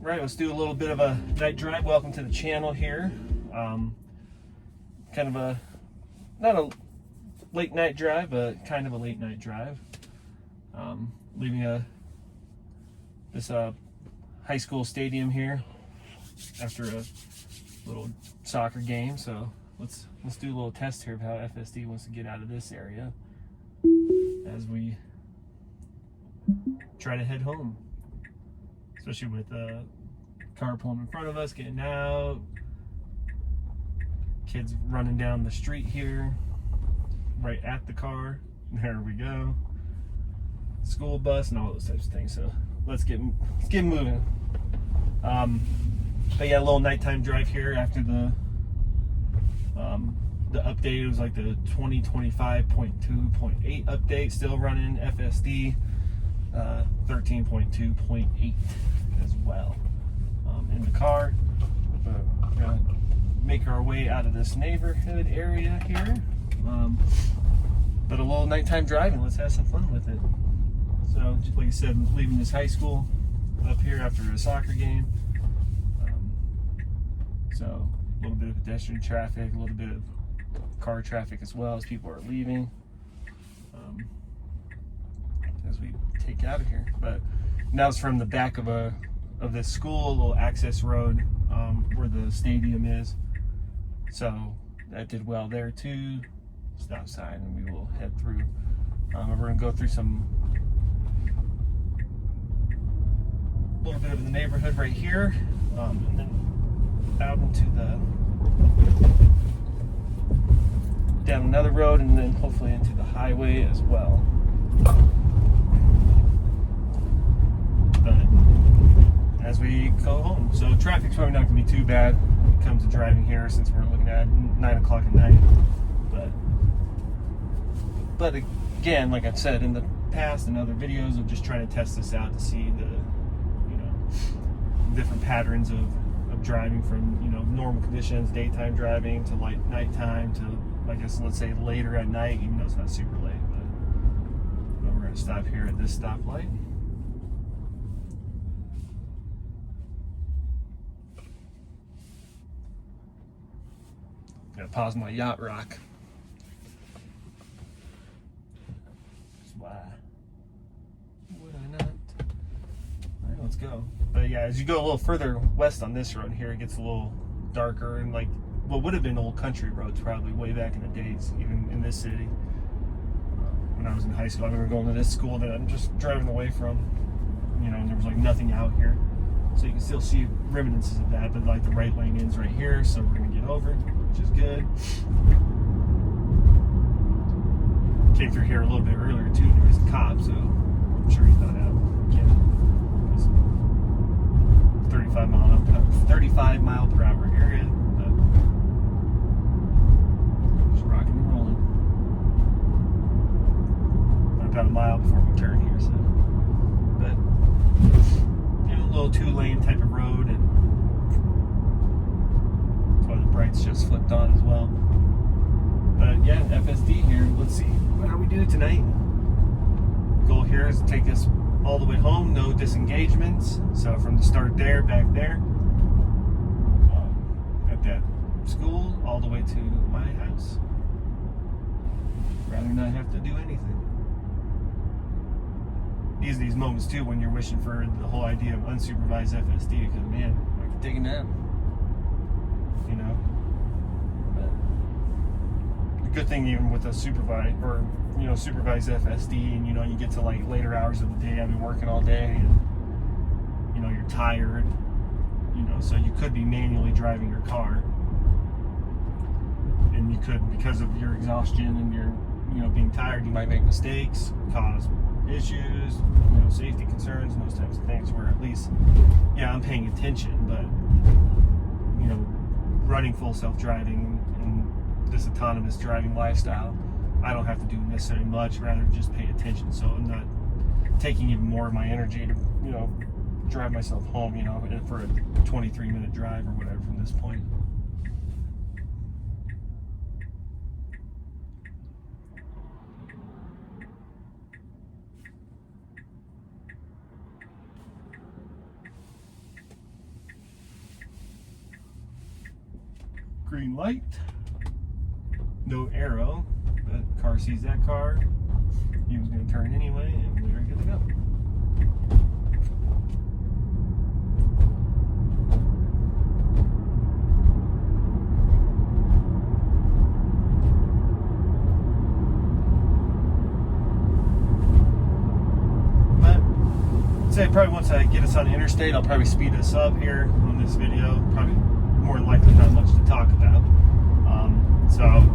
Right, let's do a little bit of a night drive. Welcome to the channel here. Kind of a, not a late night drive, but kind of a late night drive. Leaving this high school stadium here after a little soccer game. So let's do a little test here of how FSD wants to get out of this area as we try to head home. Especially with car pulling in front of us, getting out, kids running down the street here, right at the car. There we go. School bus and all those types of things. So let's get moving. But yeah, a little nighttime drive here after the update. It was like the 2025.2.8 update, still running FSD 13.2.8 as well. In the car, we're gonna make our way out of this neighborhood area here. But a little nighttime driving. Let's have some fun with it. So, just like I said, I'm leaving this high school up here after a soccer game. So, a little bit of pedestrian traffic, a little bit of car traffic as well as people are leaving. As we take out of here. But now it's from the back of this school, a little access road where the stadium is. So that did well there too. Stop sign, and we will head through. We're going to go through a little bit of the neighborhood right here, and then out into down another road, and then hopefully into the highway as well. But as we go home, so traffic's probably not going to be too bad when it comes to driving here, since we're looking at 9 o'clock at night. But again, like I've said in the past in other videos, of just trying to test this out to see the different patterns of driving from normal conditions, daytime driving, to nighttime, to I guess let's say later at night, even though it's not super late. But we're going to stop here at this stoplight. Gotta pause my yacht rock. Why would I not? Alright, let's go. But yeah, as you go a little further west on this road here, it gets a little darker, and like what would have been old country roads probably way back in the days, even in this city. When I was in high school, I remember going to this school that I'm just driving away from, and there was like nothing out here. So you can still see remnants of that, but like the right lane ends right here, so we're gonna get over, which is good. Came through here a little bit earlier too. There was a cop, so I'm sure he's not out. Yeah, 35 mile per hour area, but just rocking and rolling. About a mile before we turn here, so but a little 2-lane type of road, and that's why the brights just flipped on as well. But yeah, FSD here. Let's see how we do tonight. Goal here is to take us all the way home, no disengagements. So from the start there, back there, at that school, all the way to my house. Rather not have to do anything. These moments too, when you're wishing for the whole idea of unsupervised FSD, because man, I could take a nap. Good thing even with a supervised supervised FSD, and you get to like later hours of the day. I've been working all day, and you're tired, so you could be manually driving your car, and you could, because of your exhaustion and your being tired, you might make mistakes, cause issues, safety concerns, and those types of things, where at least I'm paying attention. But running full self-driving and this autonomous driving lifestyle, I don't have to do necessarily much, rather just pay attention. So I'm not taking even more of my energy to drive myself home for a 23-minute drive or whatever from this point. green light. No arrow, but car sees that car. He was going to turn anyway, and we were good to go. Say probably once I get us on the interstate, I'll probably speed us up here on this video. Probably more than likely not much to talk about. So I'll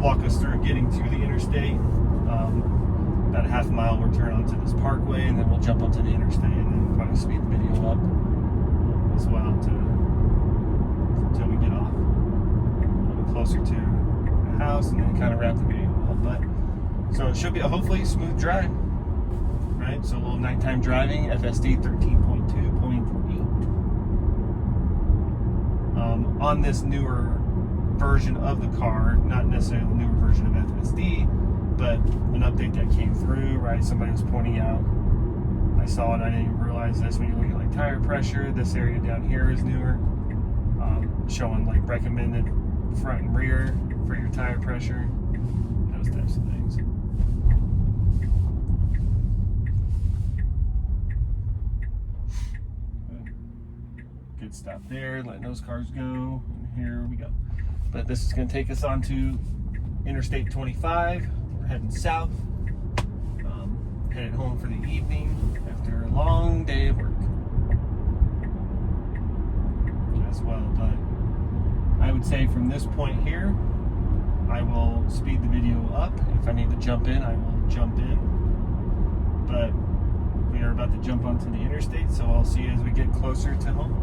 walk us through getting to the interstate. About a half mile, we'll turn onto this parkway, and then we'll jump onto the interstate, and then probably speed the video up as well until we get off. Closer to the house, and then kind of wrap the video up. But so it should be a hopefully smooth drive. Right, so a little nighttime driving, FSD 13.2.8. On this newer version of the car, not necessarily the newer version of FSD, but an update that came through, right? Somebody was pointing out, I saw it, I didn't even realize this, when you look at like tire pressure, this area down here is newer, showing like recommended front and rear for your tire pressure, those types of things. Good stop there, letting those cars go, and here we go. But this is going to take us on to Interstate 25. We're heading south, headed home for the evening after a long day of work as well. But I would say from this point here, I will speed the video up. If I need to jump in, I will jump in. But we are about to jump onto the interstate, so I'll see you as we get closer to home.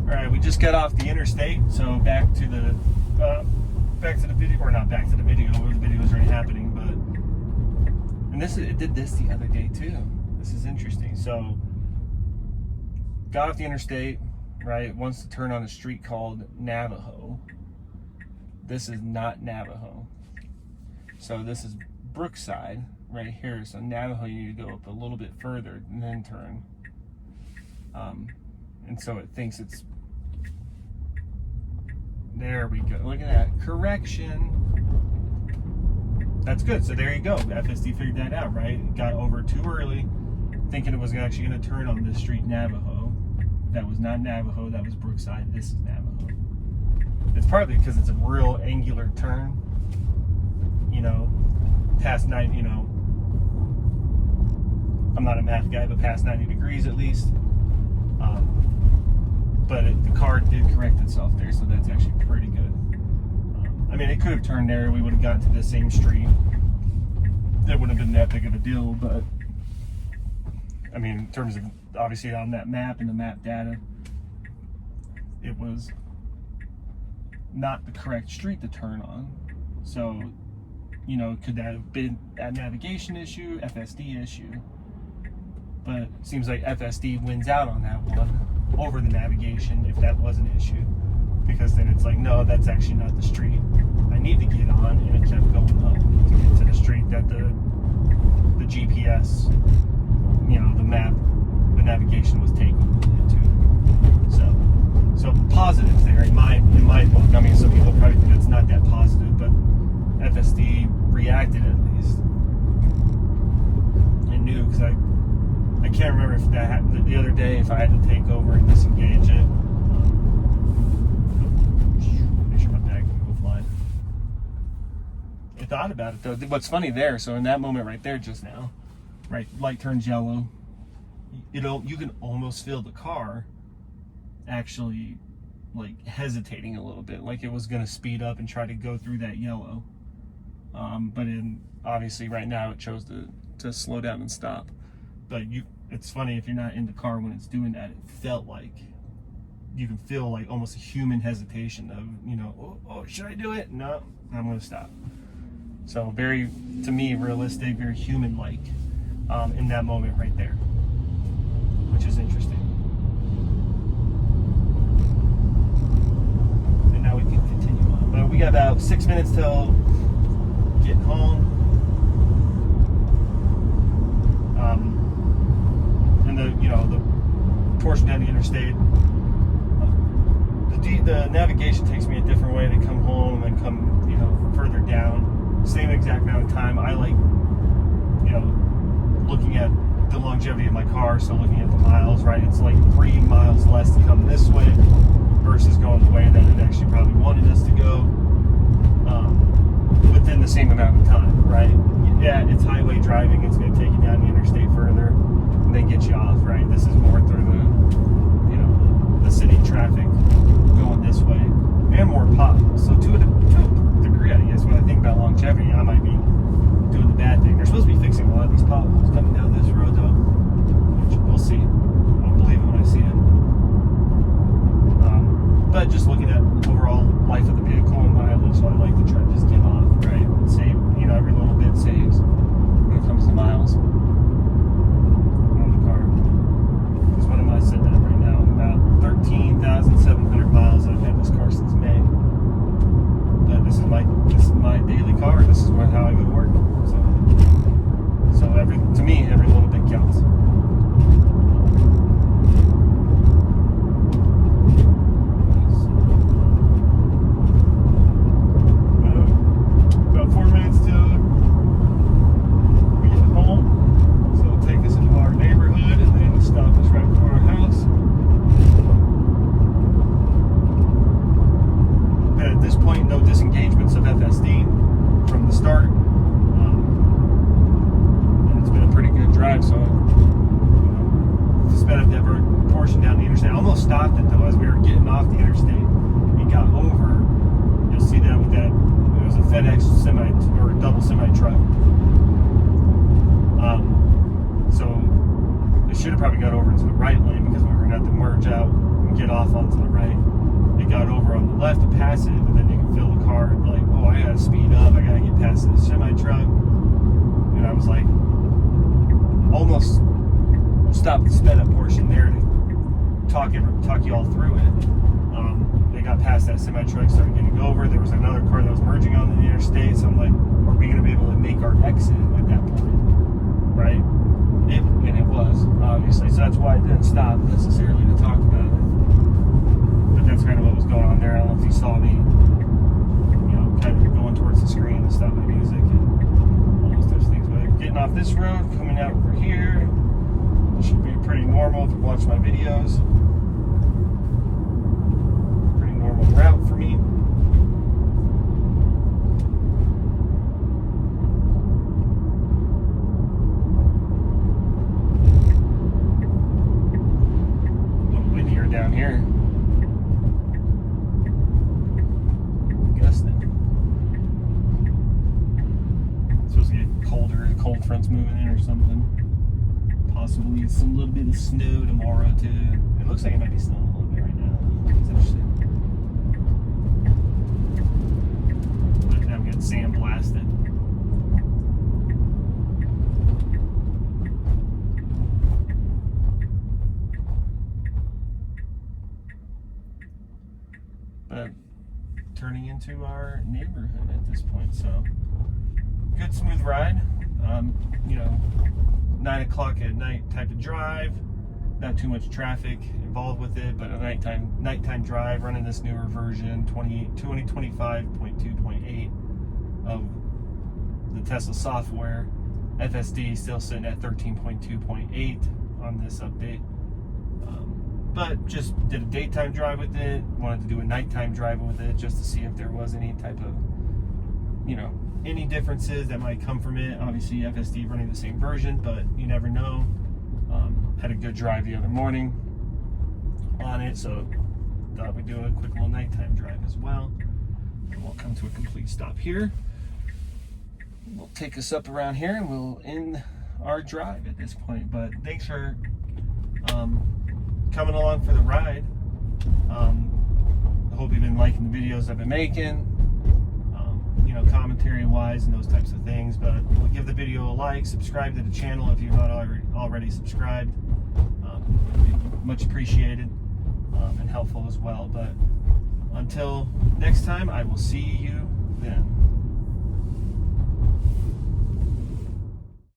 All right, we just got off the interstate, so back to the video, or not back to the video, where the video was already happening, but it did this the other day too. This is interesting. So got off the interstate, right? Wants to turn on a street called Navajo. This is not Navajo. So this is Brookside right here. So Navajo, you need to go up a little bit further and then turn. And so it thinks it's, there we go. Look at that. Correction. That's good. So there you go. FSD figured that out, right? It got over too early, thinking it was actually going to turn on this street Navajo. That was not Navajo. That was Brookside. This is Navajo. It's partly because it's a real angular turn. You know, past 90, you know, I'm not a math guy, but past 90 degrees at least. But the car did correct itself there, so that's actually pretty good. I mean, it could have turned there, we would have gotten to the same street. That wouldn't have been that big of a deal, but I mean, in terms of obviously on that map and the map data, it was not the correct street to turn on. So, you know, could that have been a navigation issue, FSD issue? But it seems like FSD wins out on that one over the navigation if that was an issue, because then it's like, no, that's actually not the street I need to get on, and it kept going up to get to the street that the GPS, you know, the map, the navigation was taking it to. So positives there in my book. I mean, some people probably think it's not that positive, but FSD reacted at least and knew, because I can't remember if that happened the other day, if I had to take over and disengage it. Make sure my bag didn't go flying. I thought about it though. What's funny there, so in that moment right there just now, right, light turns yellow, you know, you can almost feel the car actually like hesitating a little bit, like it was going to speed up and try to go through that yellow. But obviously right now it chose to slow down and stop. But it's funny, if you're not in the car when it's doing that, it felt like you can feel like almost a human hesitation of, you know, oh, should I do it? No, I'm going to stop. So very, to me, realistic, very human-like in that moment right there, which is interesting. And now we can continue on. But we got about 6 minutes till getting home. The portion down the interstate, the navigation takes me a different way to come home and come, you know, further down. Same exact amount of time. I like, you know, looking at the longevity of my car, so looking at the miles, right? It's like 3 miles less to come this way versus going the way that it actually probably wanted us to go within the same amount of time, right? Yeah, it's highway driving. It's going to take you down the interstate further and then get you off, right? This is more through the, you know, the city traffic going this way, and more potholes. So to a degree, I guess, when I think about longevity, I might be doing the bad thing. They're supposed to be fixing a lot of these potholes coming down this road, though, which we'll see. I'll believe it when I see it. But just looking at overall life of the vehicle and mileage, so I like to try to just get off, right? Save, you know, every little bit saves when it comes to miles on the car. Because what am I sitting at right now? I'm about 13,700 miles. I've had this car since May. But this is my daily car. This is how I go to work. So to me, every little bit counts. get off onto the right. It got over on the left to pass it, but then you can feel the car like, oh, I gotta speed up, I gotta get past this semi truck. And I was like, almost stopped the sped up portion there to talk you all through it. They got past that semi truck, started getting over. There was another car that was merging on the interstate, so I'm like, are we gonna be able to make our exit at that point, right? And it was, obviously, so that's why I didn't stop necessarily to talk about it. But that's kind of what was going on there. I don't know if you saw me, kind of going towards the screen to stop my music and all those types of things. But getting off this road, coming out over here, it should be pretty normal if you watch my videos. Pretty normal route for me. Down here, gusting. It's supposed to get colder. The cold front's moving in or something. Possibly some little bit of snow tomorrow too. It looks like it might be snowing a little bit right now. It's interesting. But I'm getting sandblasted. But turning into our neighborhood at this point, so good smooth ride. 9 o'clock at night type of drive, not too much traffic involved with it, but a nighttime drive, running this newer version 2025.2.8 of the Tesla software. FSD still sitting at 13.2.8 on this update. But just did a daytime drive with it, wanted to do a nighttime drive with it just to see if there was any type of, any differences that might come from it. Obviously FSD running the same version, but you never know. Had a good drive the other morning on it, so thought we'd do a quick little nighttime drive as well. And we'll come to a complete stop here. We'll take us up around here and we'll end our drive at this point. But thanks for coming along for the ride. I hope you've been liking the videos I've been making, commentary wise and those types of things. But we'll give the video a like, subscribe to the channel if you're not already subscribed. Much appreciated and helpful as well. But until next time, I will see you then.